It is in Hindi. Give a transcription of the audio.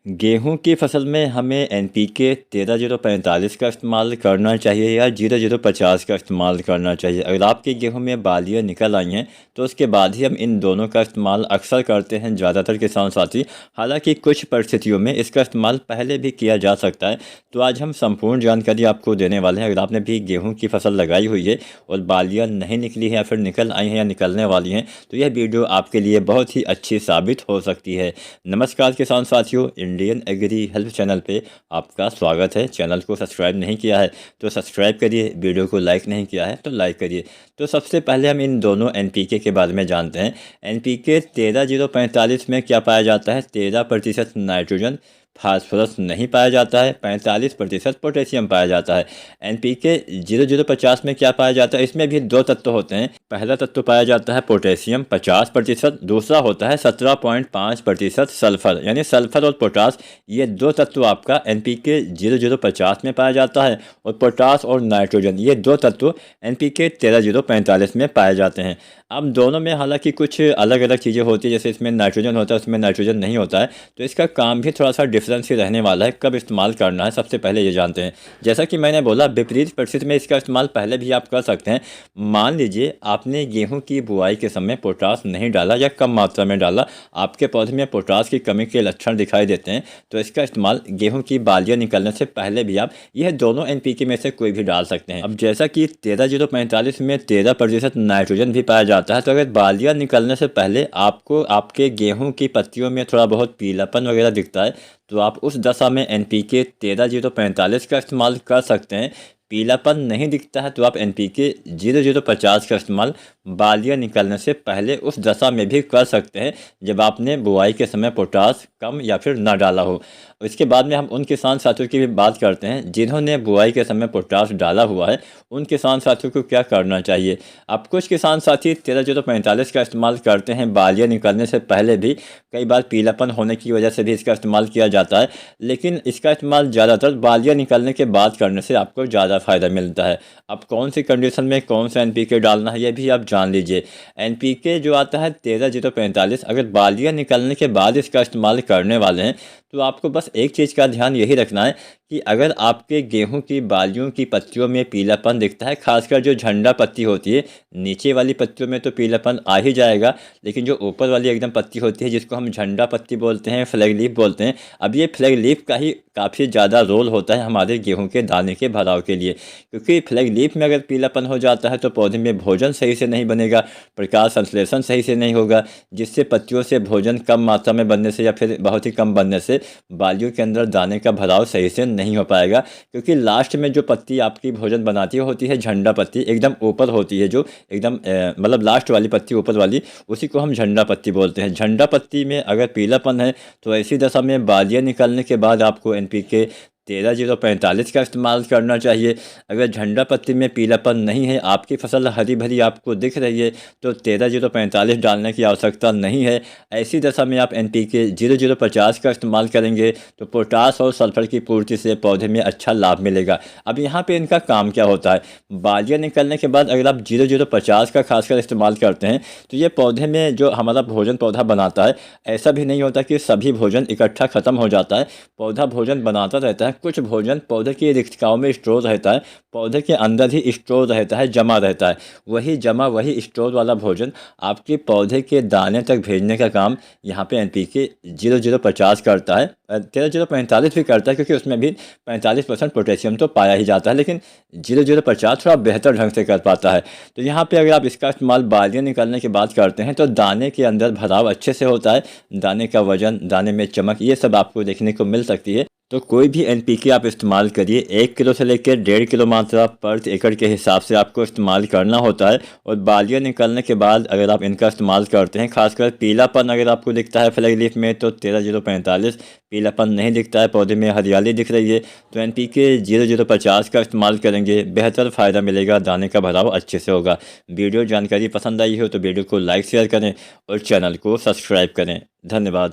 गेहूं की फसल में हमें एनपीके 13-045 का इस्तेमाल करना चाहिए या 0-050 का इस्तेमाल करना चाहिए। अगर आपके गेहूं में बालियाँ निकल आई हैं तो उसके बाद ही हम इन दोनों का इस्तेमाल अक्सर करते हैं ज़्यादातर किसान साथी। हालांकि कुछ परिस्थितियों में इसका इस्तेमाल पहले भी किया जा सकता है। तो आज हम संपूर्ण जानकारी आपको देने वाले हैं। अगर आपने भी गेहूँ की फसल लगाई हुई है और बालियाँ नहीं निकली हैं या फिर निकल आई हैं या निकलने वाली हैं तो यह वीडियो आपके लिए बहुत ही अच्छी साबित हो सकती है। नमस्कार किसान साथियों, इंडियन एग्री हेल्प चैनल पे आपका स्वागत है। चैनल को सब्सक्राइब नहीं किया है तो सब्सक्राइब करिए, वीडियो को लाइक नहीं किया है तो लाइक करिए। तो सबसे पहले हम इन दोनों एनपीके के बारे में जानते हैं। एनपीके 13-045 में क्या पाया जाता है? 13% नाइट्रोजन, फास्फोरस नहीं पाया जाता है, 45% पोटेशियम पाया जाता है। एनपीके 0-050 में क्या पाया जाता है? इसमें भी दो तत्व होते हैं। पहला तत्व पाया जाता है पोटेशियम 50%, दूसरा होता है 17.5% सल्फर, यानी सल्फर और पोटास। ये दो तत्व आपका एनपीके 0-050 में पाया जाता है और पोटास और नाइट्रोजन ये दो तत्व एनपीके 13-045 में पाए जाते हैं। अब दोनों में हालांकि कुछ अलग अलग चीज़ें होती है, जैसे इसमें नाइट्रोजन होता है, उसमें नाइट्रोजन नहीं होता है, तो इसका काम भी थोड़ा सा डिफरेंस ही रहने वाला है। कब इस्तेमाल करना है सबसे पहले ये जानते हैं। जैसा कि मैंने बोला, विपरीत परिस्थिति में इसका इस्तेमाल पहले भी आप कर सकते हैं। मान लीजिए आपने गेहूं की बुआई के समय पोटास नहीं डाला या कम मात्रा में डाला, आपके पौधे में पोटास की कमी के लक्षण दिखाई देते हैं, तो इसका इस्तेमाल गेहूँ की बालियाँ निकलने से पहले भी आप यह दोनों एनपीके में से कोई भी डाल सकते हैं। अब जैसा कि 13-045 में 13% नाइट्रोजन भी पाया जाता है, तो अगर बालियाँ निकलने से पहले आपको आपके गेहूं की पत्तियों में थोड़ा बहुत पीलापन वगैरह दिखता है तो आप उस दशा में एनपीके 13-045 का इस्तेमाल कर सकते हैं। पीलापन नहीं दिखता है तो आप एनपीके 0-050 का इस्तेमाल बालियाँ निकलने से पहले उस दशा में भी कर सकते हैं जब आपने बुआई के समय पोटास कम या फिर ना डाला हो। इसके बाद में हम उन किसान साथियों की भी बात करते हैं जिन्होंने बुआई के समय पोटास डाला हुआ है। उन किसान साथियों को क्या करना चाहिए? अब कुछ किसान साथी 13-045 का इस्तेमाल करते हैं बालियाँ निकलने से पहले भी। कई बार पीलापन होने की वजह से भी इसका इस्तेमाल किया जाता है, लेकिन इसका इस्तेमाल ज़्यादातर बालियाँ निकलने के बाद करने से आपको ज़्यादा फ़ायदा मिलता है। अब कौन सी कंडीशन में कौन सा एनपीके डालना है ये भी आप जान लीजिए। एनपीके जो आता है 13-045, अगर बालियाँ निकलने के बाद इसका इस्तेमाल करने वाले हैं तो आपको बस एक चीज़ का ध्यान यही रखना है कि अगर आपके गेहूं की बालियों की पत्तियों में पीलापन दिखता है, खासकर जो झंडा पत्ती होती है, नीचे वाली पत्तियों में तो पीलापन आ ही जाएगा, लेकिन जो ऊपर वाली एकदम पत्ती होती है जिसको हम झंडा पत्ती बोलते हैं, फ्लैग लीफ बोलते हैं, अब ये फ्लैग लीफ का ही काफ़ी ज़्यादा रोल होता है हमारे गेहूँ के दाने के भराव के लिए। क्योंकि फ्लैग लीफ में अगर पीलापन हो जाता है तो पौधे में भोजन सही से नहीं बनेगा, प्रकाश संश्लेषण सही से नहीं होगा, जिससे पत्तियों से भोजन कम मात्रा में बनने से या फिर बहुत ही कम बनने से बालियों के अंदर दाने का भराव सही से नहीं हो पाएगा। क्योंकि लास्ट में जो पत्ती आपकी भोजन बनाती होती है, झंडा पत्ती एकदम ऊपर होती है, जो एकदम मतलब लास्ट वाली पत्ती ऊपर वाली, उसी को हम झंडा पत्ती बोलते हैं। झंडा पत्ती में अगर पीलापन है तो ऐसी दशा में बालियाँ निकलने के बाद आपको एनपीके 13-045 का इस्तेमाल करना चाहिए। अगर झंडा पत्ती में पीलापन नहीं है, आपकी फसल हरी भरी आपको दिख रही है, तो 13-045 डालने की आवश्यकता नहीं है। ऐसी दशा में आप एनपीके 0-050 का इस्तेमाल करेंगे तो पोटास और सल्फर की पूर्ति से पौधे में अच्छा लाभ मिलेगा। अब यहाँ पे इनका काम क्या होता है? बालियाँ निकलने के बाद अगर आप 0-050 का खासकर इस्तेमाल करते हैं तो ये पौधे में जो हमारा भोजन पौधा बनाता है, ऐसा भी नहीं होता कि सभी भोजन इकट्ठा खत्म हो जाता है। पौधा भोजन बनाता रहता है, कुछ भोजन पौधे की रिक्तिकाओं में स्टोर रहता है, पौधे के अंदर ही स्टोर रहता है, जमा रहता है। वही स्टोर वाला भोजन आपके पौधे के दाने तक भेजने का काम यहाँ पे एनपीके 0-050 करता है। 13-045 भी करता है क्योंकि उसमें भी 45% पोटेशियम तो पाया ही जाता है, लेकिन 0-050 थोड़ा बेहतर ढंग से कर पाता है। तो यहाँ पे अगर आप इसका इस्तेमाल बालियाँ निकलने के बाद करते हैं तो दाने के अंदर भराव अच्छे से होता है, दाने का वजन, दाने में चमक, ये सब आपको देखने को मिल सकती है। तो कोई भी एनपीके आप इस्तेमाल करिए, 1 किलो से लेकर 1.5 किलो मात्रा पर एकड़ के हिसाब से आपको इस्तेमाल करना होता है। और बालियाँ निकलने के बाद अगर आप इनका इस्तेमाल करते हैं, खासकर पीलापन अगर आपको दिखता है फ्लैग लीफ में तो 13-045, पीलापन नहीं दिखता है, पौधे में हरियाली दिख रही है तो एनपीके 0-050 का इस्तेमाल करेंगे, बेहतर फ़ायदा मिलेगा, दाने का भराव अच्छे से होगा। वीडियो जानकारी पसंद आई हो तो वीडियो को लाइक शेयर करें और चैनल को सब्सक्राइब करें। धन्यवाद।